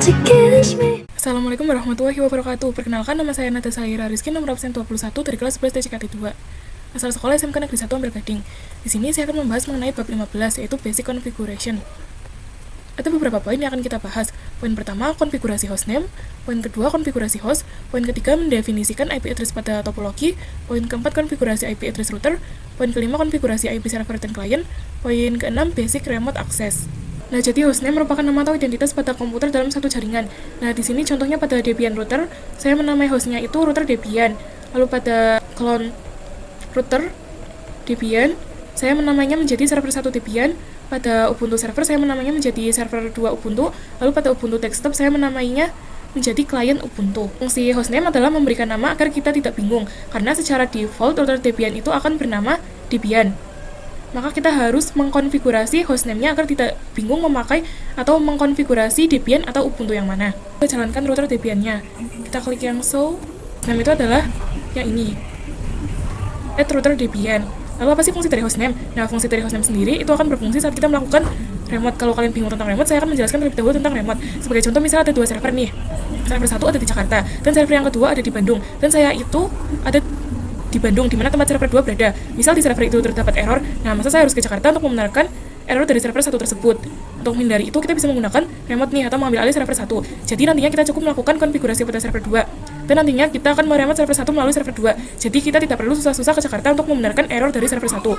Assalamualaikum warahmatullahi wabarakatuh. Perkenalkan, nama saya Nada Sahira Rizky, nomor absen 21 dari kelas 11 TCKT 2. Asal sekolah SMK Negeri 1 Ampel Gading. Di sini saya akan membahas mengenai bab 15, yaitu Basic Configuration. Ada beberapa poin yang akan kita bahas. Poin pertama, konfigurasi hostname. Poin kedua, konfigurasi host. Poin ketiga, mendefinisikan IP address pada topologi. Poin keempat, konfigurasi IP address router. Poin kelima, konfigurasi IP server dan client. Poin keenam, basic remote access. Nah, jadi hostname merupakan nama atau identitas pada komputer dalam satu jaringan. Nah, di sini contohnya pada Debian router, saya menamai hostnya itu router Debian. Lalu pada clone router Debian, saya menamainya menjadi server 1 Debian. Pada Ubuntu server, saya menamainya menjadi server 2 Ubuntu. Lalu pada Ubuntu desktop, saya menamainya menjadi klien Ubuntu. Fungsi hostname adalah memberikan nama agar kita tidak bingung, karena secara default router Debian itu akan bernama Debian. Maka kita harus mengkonfigurasi hostname-nya agar tidak bingung memakai atau mengkonfigurasi Debian atau Ubuntu yang mana. Kita jalankan router Debian-nya. Kita klik yang show. Nah, itu adalah yang ini. Add router Debian. Lalu apa sih fungsi dari hostname? Nah, fungsi dari hostname sendiri itu akan berfungsi saat kita melakukan remote. Kalau kalian bingung tentang remote, saya akan menjelaskan terlebih dahulu tentang remote. Sebagai contoh, misalnya ada 2 server nih. Server 1 ada di Jakarta, dan server yang kedua ada di Bandung. Dan saya itu ada di Bandung, di mana tempat server 2 berada. Misal di server itu terdapat error, nah masa saya harus ke Jakarta untuk membenarkan error dari server 1 tersebut. Untuk menghindari itu, kita bisa menggunakan remote nih, atau mengambil alih server 1. Jadi nantinya kita cukup melakukan konfigurasi pada server 2. Dan nantinya kita akan meremote server 1 melalui server 2. Jadi kita tidak perlu susah-susah ke Jakarta untuk membenarkan error dari server 1.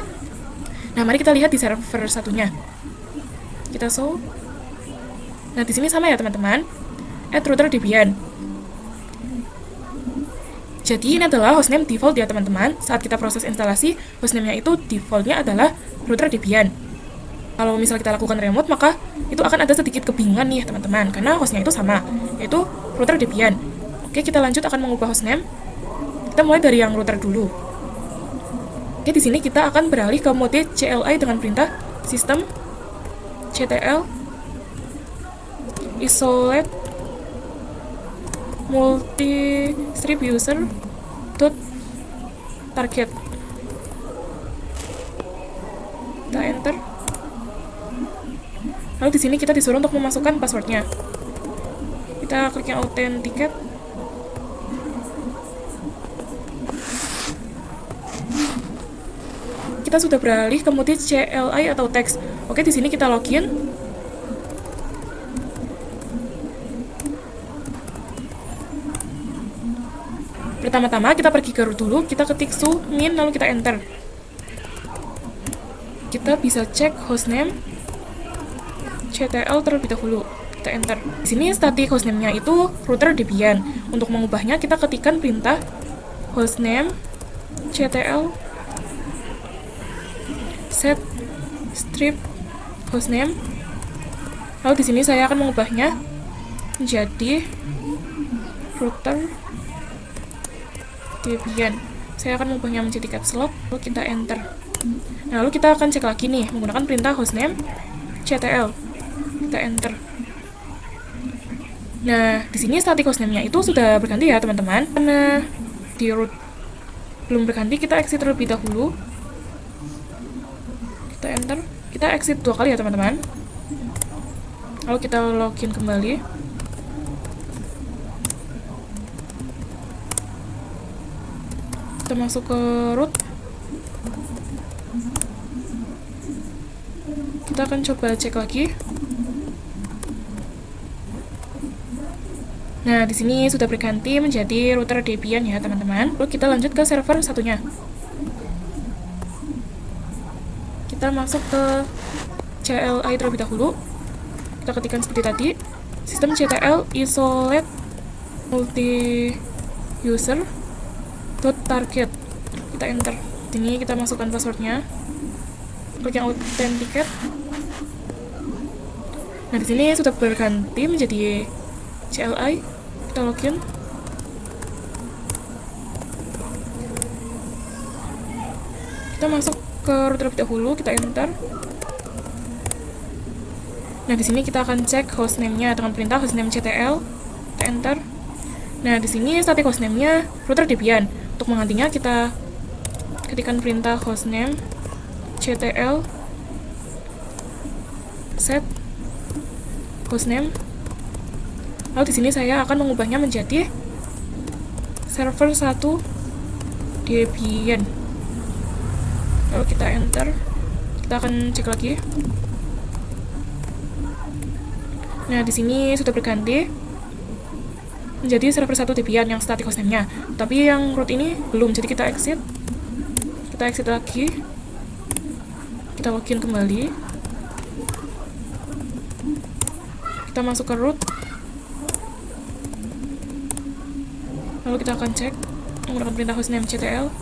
Nah, mari kita lihat di server satunya. Kita show. Nah, di sini sama ya teman-teman. Add router Debian. Jadi ini adalah hostname default ya teman-teman. Saat kita proses instalasi, hostname-nya itu defaultnya adalah router Debian. Kalau misal kita lakukan remote, maka itu akan ada sedikit kebingungan nih teman-teman, karena hostnya itu sama, yaitu router Debian. Oke, kita lanjut akan mengubah hostname. Kita mulai dari yang router dulu. Oke, di sini kita akan beralih ke mode CLI dengan perintah system ctl isolate multi-strip user .target. Kita enter. Lalu di sini kita disuruh untuk memasukkan passwordnya. Kita klik yang authenticate. Kita sudah beralih ke mode CLI atau text. Oke, di sini kita login. Pertama-tama kita pergi ke root dulu, kita ketik sumin, lalu kita enter. Kita bisa cek hostname ctl terlebih dahulu. Kita enter. Di sini static hostname-nya itu router Debian. Untuk mengubahnya kita ketikkan perintah hostname ctl set strip hostname. Lalu di sini saya akan mengubahnya menjadi router Debian. Saya akan mengubahnya menjadi caps lock, lalu kita enter. Nah, lalu kita akan cek lagi nih menggunakan perintah hostname ctl. Kita enter. Nah, di sini static hostname-nya itu sudah berganti ya teman-teman. Karena di root belum berganti, kita exit terlebih dahulu. Kita enter. Kita exit 2 kali ya teman-teman. Lalu kita login kembali. Kita masuk ke root. Kita akan coba cek lagi. Nah, di sini sudah berganti menjadi router Debian ya teman-teman. Lalu kita lanjut ke server satunya. Kita masuk ke CLI terlebih dahulu. Kita ketikkan seperti tadi, sistem ctl isolate multi user .target. Kita enter. Ini kita masukkan passwordnya. Klik yang authenticate. Nah, di sini sudah berganti menjadi CLI. Kita login. Kita masuk ke root terlebih dahulu, kita enter. Nah, di sini kita akan cek hostname-nya dengan perintah hostname ctl. Kita enter. Nah, di sini static hostname-nya router Debian. Untuk menggantinya kita ketikkan perintah hostname ctl set hostname Lalu di sini saya akan mengubahnya menjadi server 1 Debian. Lalu kita enter. Kita akan cek lagi. Nah, di sini sudah berganti menjadi server 1 Debian yang static hostname-nya. Tapi yang root ini belum, jadi kita exit. Kita exit lagi. Kita login kembali. Kita masuk ke root. Lalu kita akan cek menggunakan perintah hostname ctl.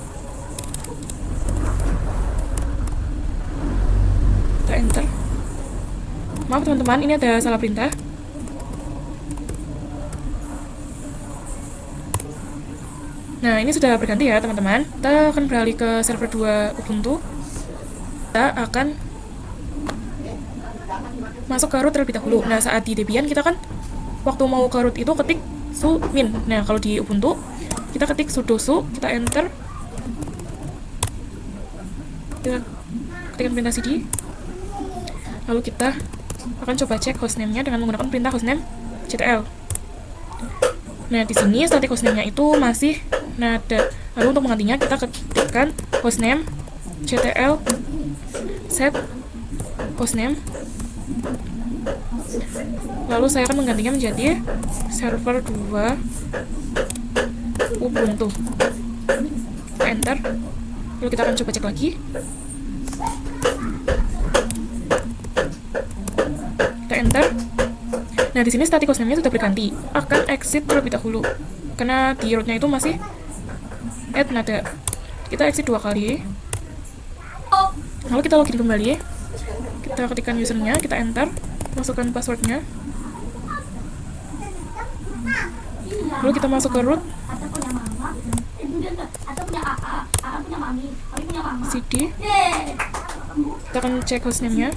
Kita enter. Maaf teman-teman, ini ada salah perintah. Nah, ini sudah berganti ya teman-teman. Kita akan beralih ke server 2 Ubuntu. Kita akan masuk ke root terlebih dahulu. Nah, saat di Debian kita kan waktu mau ke root itu ketik sumin. Nah, kalau di Ubuntu kita ketik sudo su, kita enter. Kita ketikkan perintah cd. Lalu kita akan coba cek hostname-nya dengan menggunakan perintah hostname ctl. Nah, di sini static hostname-nya itu masih nada. Lalu untuk menggantinya kita ketikkan hostname ctl set hostname. Lalu saya akan menggantinya menjadi server 2 Ubuntu. Kita enter. Lalu kita akan coba cek lagi. Kita enter. Nah, di sini static hostname-nya sudah berganti. Akan exit terlebih dahulu karena di root-nya itu masih add nada. Kita exit 2 kali. Lalu kita login kembali. Kita ketikkan usernya, kita enter, masukkan passwordnya. Lalu kita masuk ke root. cd. Kita akan cek hostname-nya.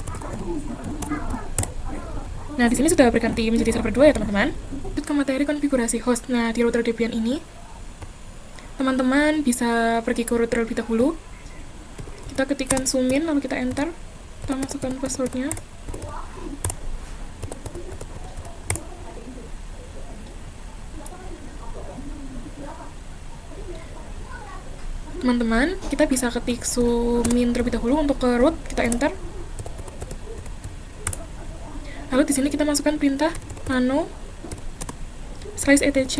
Nah, di sini sudah berganti menjadi server 2 ya teman-teman. Lanjut ke materi konfigurasi host. Nah, di router Debian ini teman-teman bisa pergi ke router terlebih dahulu. Kita ketikkan sumin, lalu kita enter. Kita masukkan passwordnya. Teman-teman, kita bisa ketik sumin terlebih dahulu untuk ke root, kita enter. Lalu di sini kita masukkan perintah nano slice etc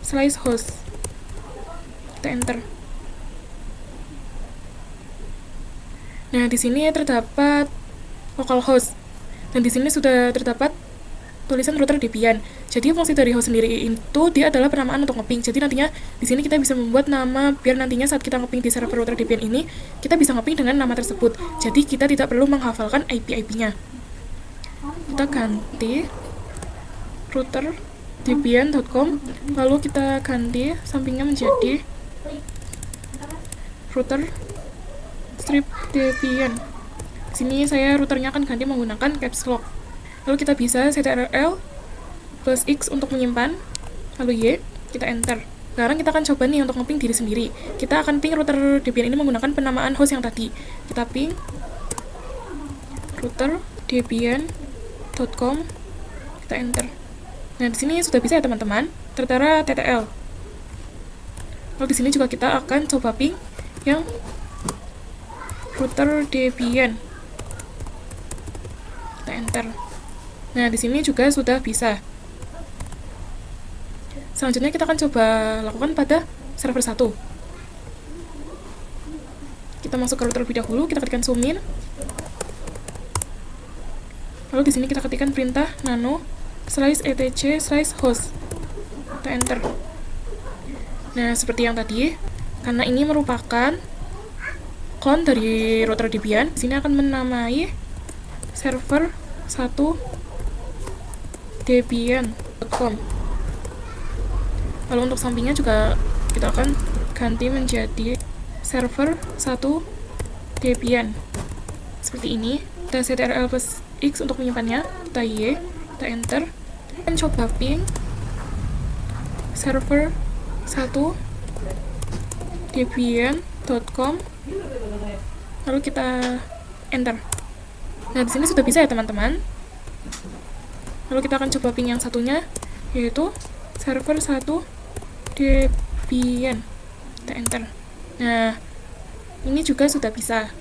slice host. Kita enter. Nah, di sini terdapat localhost dan di sini sudah terdapat tulisan router Debian. Jadi fungsi dari host sendiri itu dia adalah penamaan untuk ngeping. Jadi nantinya di sini kita bisa membuat nama biar nantinya saat kita ngeping di server router Debian ini kita bisa ngeping dengan nama tersebut. Jadi kita tidak perlu menghafalkan IP-nya. Kita ganti router debian.com, lalu kita ganti sampingnya menjadi router strip Debian. Sini saya routernya akan ganti menggunakan caps lock. Lalu kita bisa ctrl plus X untuk menyimpan, lalu Y, kita enter. Sekarang kita akan coba nih untuk nge-ping diri sendiri. Kita akan ping router Debian ini menggunakan penamaan host yang tadi. Kita ping router debian.com, kita enter. Nah, di sini sudah bisa ya teman-teman, tertera TTL. Lalu di sini juga kita akan coba ping yang router Debian. Kita enter. Nah, di sini juga sudah bisa. Selanjutnya kita akan coba lakukan pada server 1. Kita masuk ke router terlebih dahulu, kita ketikkan sumin. Lalu di sini kita ketikkan perintah nano slice etc slice host. Kita enter. Nah, seperti yang tadi, karena ini merupakan clone dari router Debian, di sini akan menamai server 1 debian.com. Lalu untuk sampingnya juga kita akan ganti menjadi server 1 Debian. Seperti ini. Kita ctrl plus X untuk menyimpannya. Kita Y, kita enter. Dan coba ping server 1 debian.com. Lalu kita enter. Nah, di sini sudah bisa ya teman-teman. Lalu kita akan coba ping yang satunya yaitu server 1 Debian. Kita enter. Nah, ini juga sudah bisa.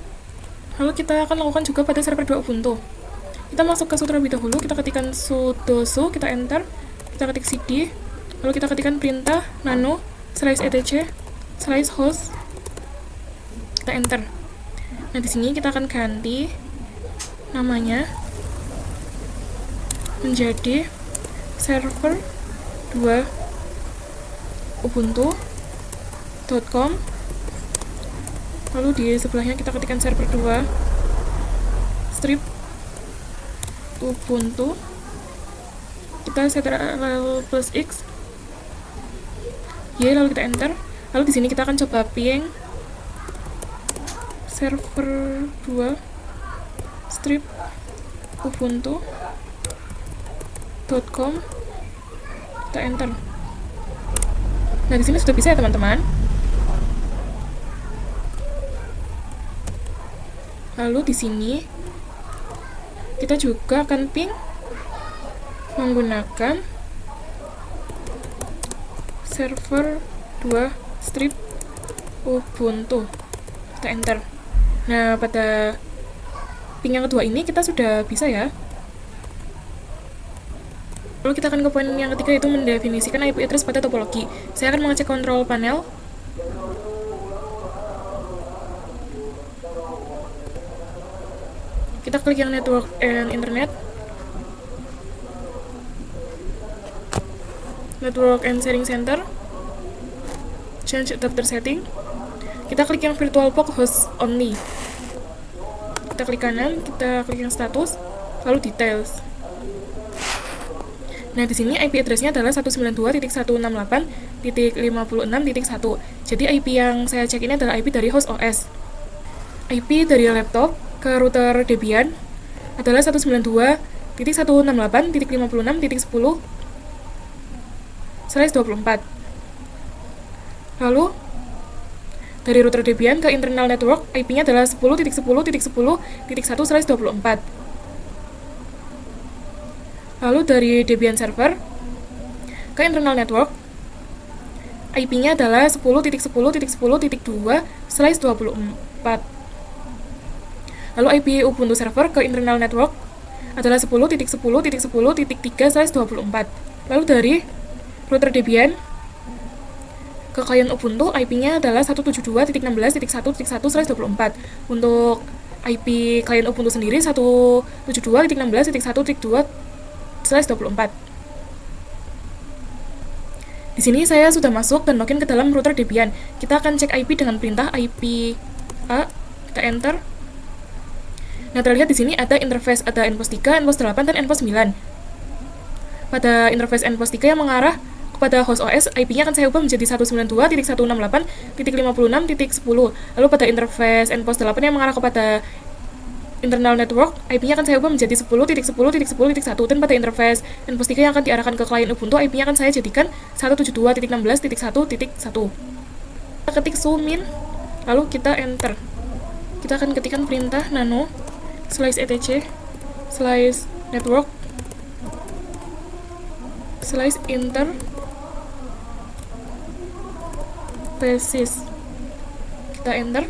Lalu kita akan lakukan juga pada server 2 Ubuntu. Kita masuk ke sudo terlebih dahulu, kita ketikkan sudo su, kita enter, kita ketik cd, lalu kita ketikkan perintah nano /etc /host, kita enter. Nah, di sini kita akan ganti namanya menjadi server 2 ubuntu.com, lalu di sebelahnya kita ketikkan server 2 strip ubuntu, kita set rel plus x y, lalu kita enter. Lalu di sini kita akan coba ping server 2 strip ubuntu.com, kita enter. Nah, di sini sudah bisa ya teman-teman. Lalu di sini kita juga akan ping menggunakan server 2 strip ubuntu, kita enter. Nah, pada ping yang kedua ini kita sudah bisa ya. Lalu kita akan ke poin yang ketiga, yaitu mendefinisikan IP address pada topologi. Saya akan mengecek kontrol panel. Kita klik yang network and internet, network and sharing center, change adapter setting. Kita klik yang virtualbox host only, kita klik kanan, kita klik yang status, lalu details. Nah, di sini IP address-nya adalah 192.168.56.1. Jadi IP yang saya cek ini adalah IP dari host OS. IP dari laptop ke router Debian adalah 192.168.56.10/24. Lalu dari router Debian ke internal network, IP-nya adalah 10.10.10.1/24. Lalu dari Debian server ke internal network, IP-nya adalah 10.10.10.2/24. Lalu IP Ubuntu server ke internal network adalah 10.10.10.3/24. Lalu dari router Debian ke klien Ubuntu, IP-nya adalah 172.16.1.1/24. Untuk IP klien Ubuntu sendiri 172.16.1.2/24. Di sini saya sudah masuk dan login ke dalam router Debian. Kita akan cek IP dengan perintah IP A, kita enter. Nah, terlihat di sini ada interface, ada npos 3, npos 8, dan npos 9. Pada interface npos 3 yang mengarah kepada host OS, IP-nya akan saya ubah menjadi 192.168.56.10. Lalu pada interface npos 8 yang mengarah kepada internal network, IP-nya akan saya ubah menjadi 10.10.10.1. Dan pada interface npos 3 yang akan diarahkan ke klien Ubuntu, IP-nya akan saya jadikan 172.16.1.1. Kita ketik sumin, lalu kita enter. Kita akan ketikkan perintah nano /etc /network /inter basis. Kita enter.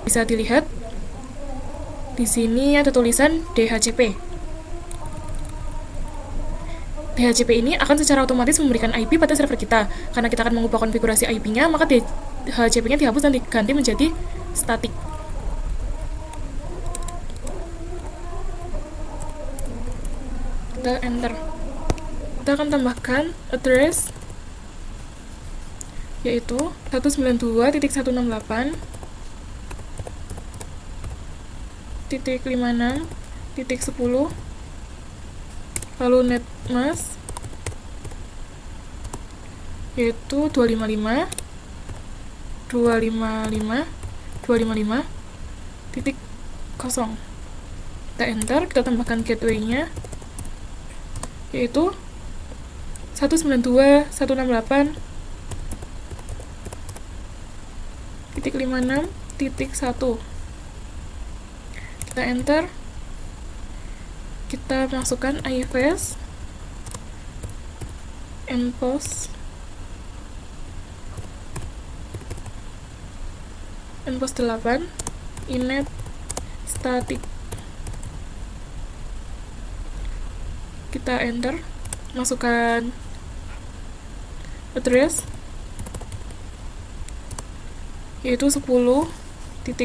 Bisa dilihat di sini ada tulisan DHCP. DHCP ini akan secara otomatis memberikan IP pada server kita. Karena kita akan mengubah konfigurasi IP-nya, maka DHCP-nya dihapus dan diganti menjadi static. Kita enter. Kita akan tambahkan address, yaitu 192.168.56.10, lalu netmask yaitu 255.255.255.0. Kita enter, kita tambahkan gateway-nya yaitu 192.168.56.1. Kita enter, kita masukkan IFS, npos 8 init static. Kita enter, masukkan address yaitu 10.10.10.1.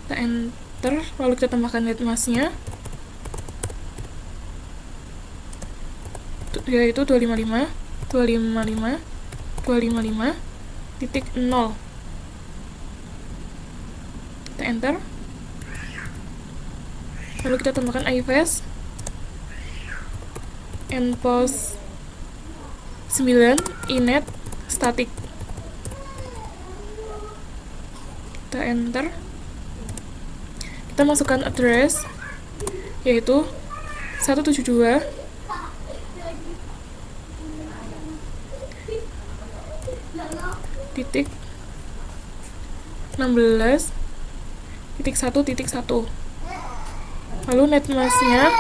Kita enter, lalu kita tambahkan net mask-nya yaitu 255.255.255.0. Kita enter, lalu kita tambahkan ifs npos 9 init static. Kita enter, kita masukkan address yaitu 172 titik 16.1.1. lalu net mask-nya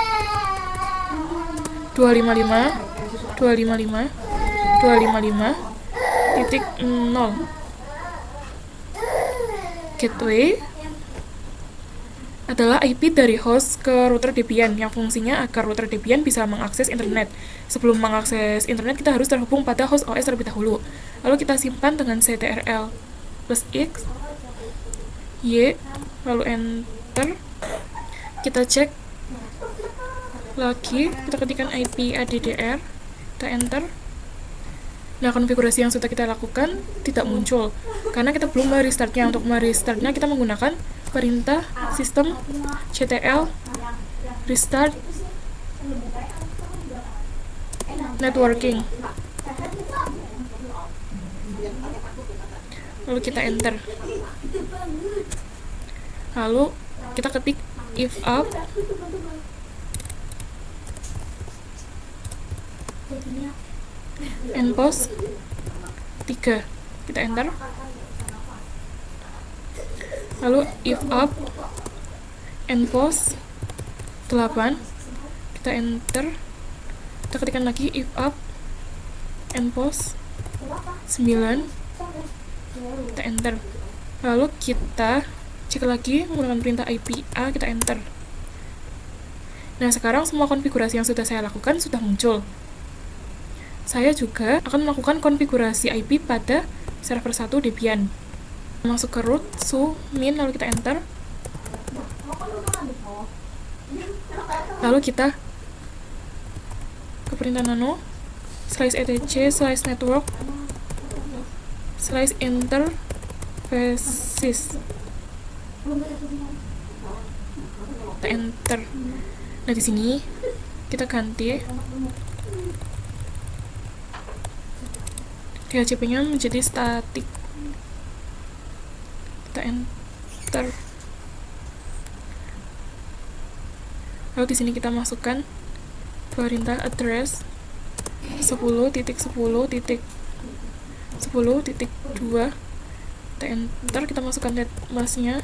255.255.255.0. Gateway adalah IP dari host ke router Debian yang fungsinya agar router Debian bisa mengakses internet. Sebelum mengakses internet, kita harus terhubung pada host OS terlebih dahulu. Lalu kita simpan dengan ctrl plus X, Y, lalu enter. Kita cek lagi, kita ketikkan IP addr, kita enter. Nah, konfigurasi yang sudah kita lakukan tidak muncul karena kita belum merestartnya. Untuk merestartnya kita menggunakan perintah sistem ctl restart networking, lalu kita enter, lalu kita ketik if up npos 3, kita enter, lalu if up npos 8, kita enter, kita ketikkan lagi if up npos 9, kita enter, lalu kita cek lagi menggunakan perintah IPA, kita enter. Nah, sekarang semua konfigurasi yang sudah saya lakukan sudah muncul. Saya juga akan melakukan konfigurasi IP pada server 1 Debian. Masuk ke root, su, min, lalu kita enter. Lalu kita ke perintah nano, /etc, /network, /interfaces. Kita enter. Nah, di sini kita ganti DHCP-nya menjadi static. Kita enter. Lalu di sini kita masukkan perintah address 10.10.10.2. Kita enter, kita masukkan net mask-nya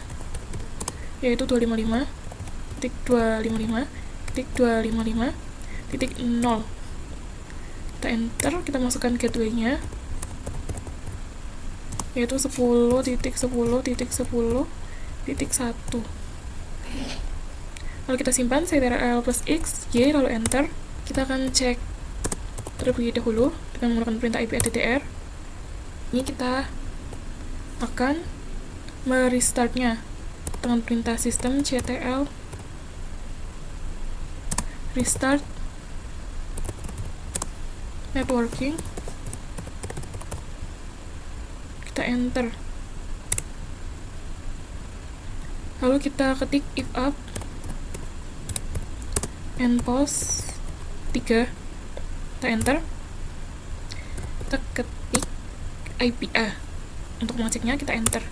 yaitu 255.255.255.0. Kita enter, kita masukkan gateway-nya yaitu 10.10.10.1. Lalu kita simpan ctrl plus X, Y, lalu enter. Kita akan cek terlebih dahulu dengan menggunakan perintah IP addr. Ini kita akan merestartnya dengan perintah sistem ctl restart networking. Kita enter, lalu kita ketik if up npos 3, kita enter, kita ketik IPA untuk mengeceknya, kita enter.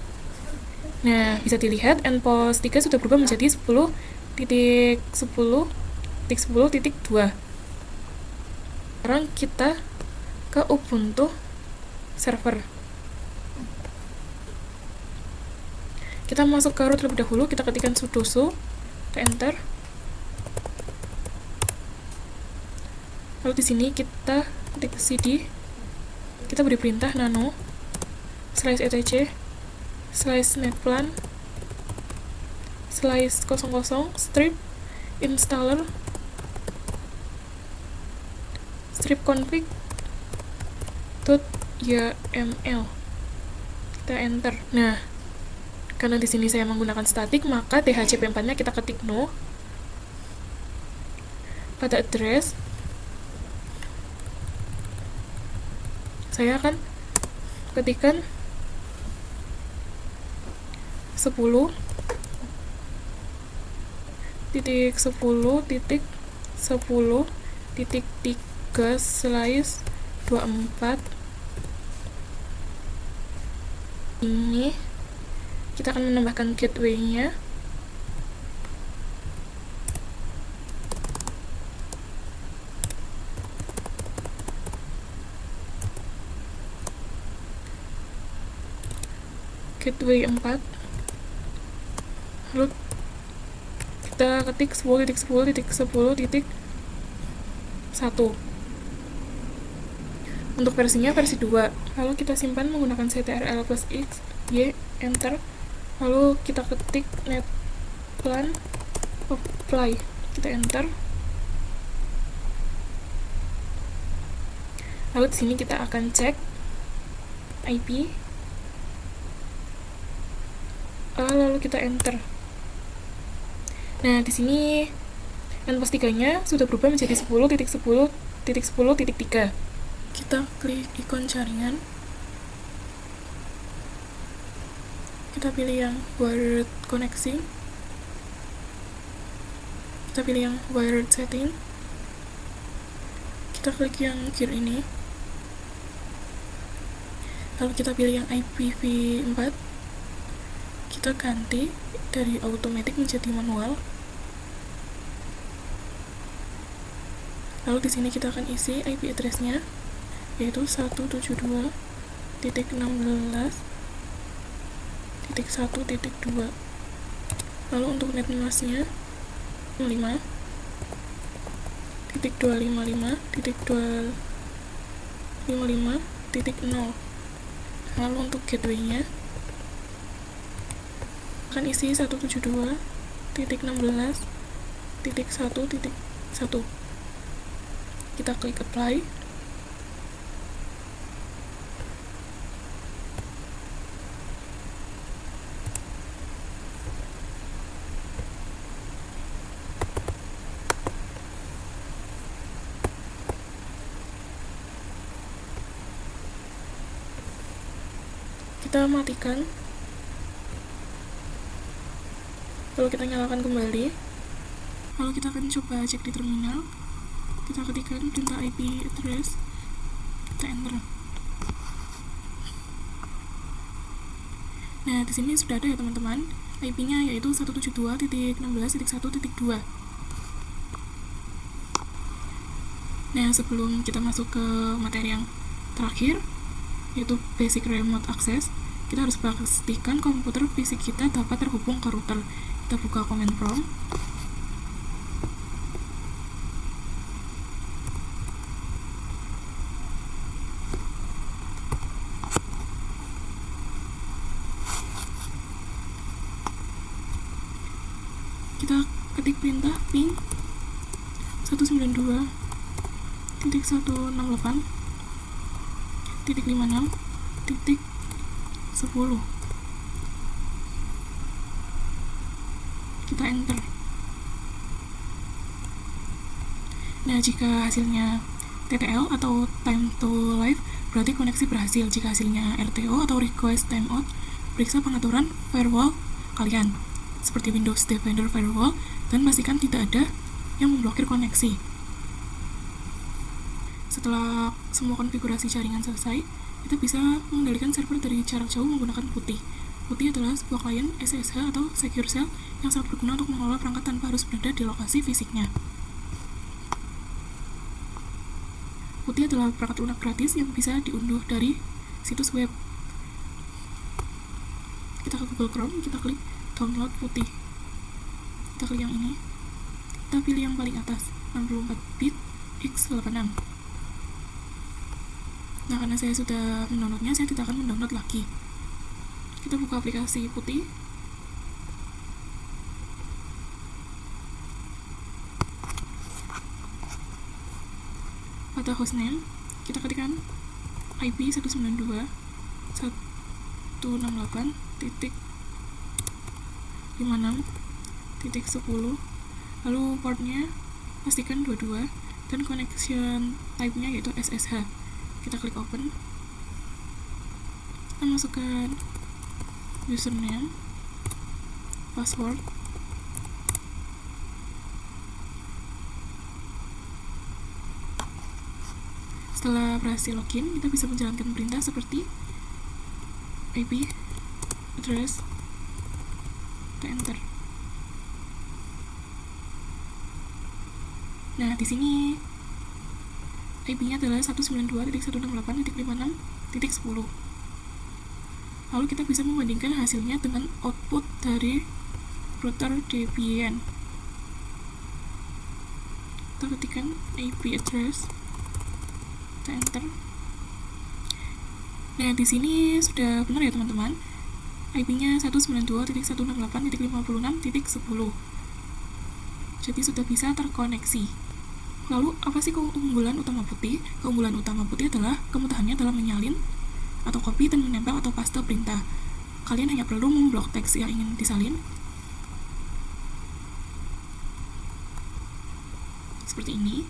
Nah, bisa dilihat npos 3 sudah berubah menjadi 10.10.10.2. Sekarang kita ke Ubuntu server. Kita masuk ke root terlebih dahulu, kita ketikkan sudo, kita enter. Lalu di sini kita ketik cd, kita beri perintah nano /etc /netplan /00 strip installer strip config .yml. Kita enter. Nah, karena di sini saya menggunakan static, maka dhcp4-nya kita ketik no. Pada address saya akan ketikkan 10.10.10.3/24. Ini kita akan menambahkan gateway-nya. Gateway 4. Lalu kita ketik 10.10.10.1. Untuk versinya versi 2. Lalu kita simpan menggunakan ctrl+x, y, enter. Lalu kita ketik netplan apply, kita enter. Lalu di sini kita akan cek IP, lalu kita enter. Nah, di sini endpoint 3-nya sudah berubah menjadi 10.10.10.3. Kita klik ikon jaringan. Kita pilih yang wired koneksi. Kita pilih yang wired setting. Kita klik yang gear ini. Lalu kita pilih yang IPv4. Kita ganti dari automatic menjadi manual. Lalu di sini kita akan isi IP address-nya, yaitu 172.16.1.2. Lalu untuk netmask-nya 5.255.255.0. Lalu untuk gateway-nya akan isi 172.16.1.1. Kita klik apply. Kita matikan. Lalu kita nyalakan kembali. Lalu kita akan coba cek di terminal. Kita ketikkan perintah IP address, kita enter. Nah, di sini sudah ada ya teman-teman, IP-nya yaitu 172.16.1.2. Nah, sebelum kita masuk ke materi yang terakhir, yaitu basic remote access, kita harus pastikan komputer fisik kita dapat terhubung ke router. Kita buka command prompt. Kita ketik perintah ping 192.168.56.10. Kita enter. Nah, jika hasilnya TTL atau time to live, berarti koneksi berhasil. Jika hasilnya RTO atau request timeout, periksa pengaturan firewall kalian, seperti Windows Defender Firewall, dan pastikan tidak ada yang memblokir koneksi. Setelah semua konfigurasi jaringan selesai, kita bisa mengendalikan server dari jarak jauh menggunakan PuTTY. PuTTY adalah sebuah klien SSH atau Secure Shell yang sangat berguna untuk mengelola perangkat tanpa harus berada di lokasi fisiknya. PuTTY adalah perangkat lunak gratis yang bisa diunduh dari situs web. Kita kita ke Google Chrome, kita klik download putih, kita klik yang ini, kita pilih yang paling atas 64 bit x86. Nah, karena saya sudah mendownloadnya, saya tidak akan mendownload lagi. Kita buka aplikasi putih, pada hostname kita ketikkan IP 192.168.56.10, lalu portnya pastikan 22 dan connection type-nya yaitu SSH. Kita klik open, kita masukkan username, password, setelah berhasil login, kita bisa menjalankan perintah seperti IP address, kita enter. Nah, di sini IP-nya adalah 192.168.56.10. Lalu kita bisa membandingkan hasilnya dengan output dari router Debian. Kita ketikkan IP address, kita enter. Nah, di sini sudah benar ya teman-teman. IP-nya 192.168.56.10. Jadi sudah bisa terkoneksi. Lalu apa sih keunggulan utama putih? Keunggulan utama putih adalah kemudahannya dalam menyalin atau copy dan menempel atau paste perintah. Kalian hanya perlu memblok teks yang ingin disalin seperti ini,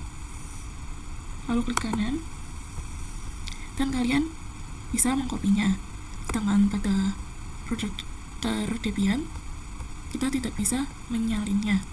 lalu klik kanan, dan kalian bisa mengkopinya. Sedangkan pada router Debian kita tidak bisa menyalinnya.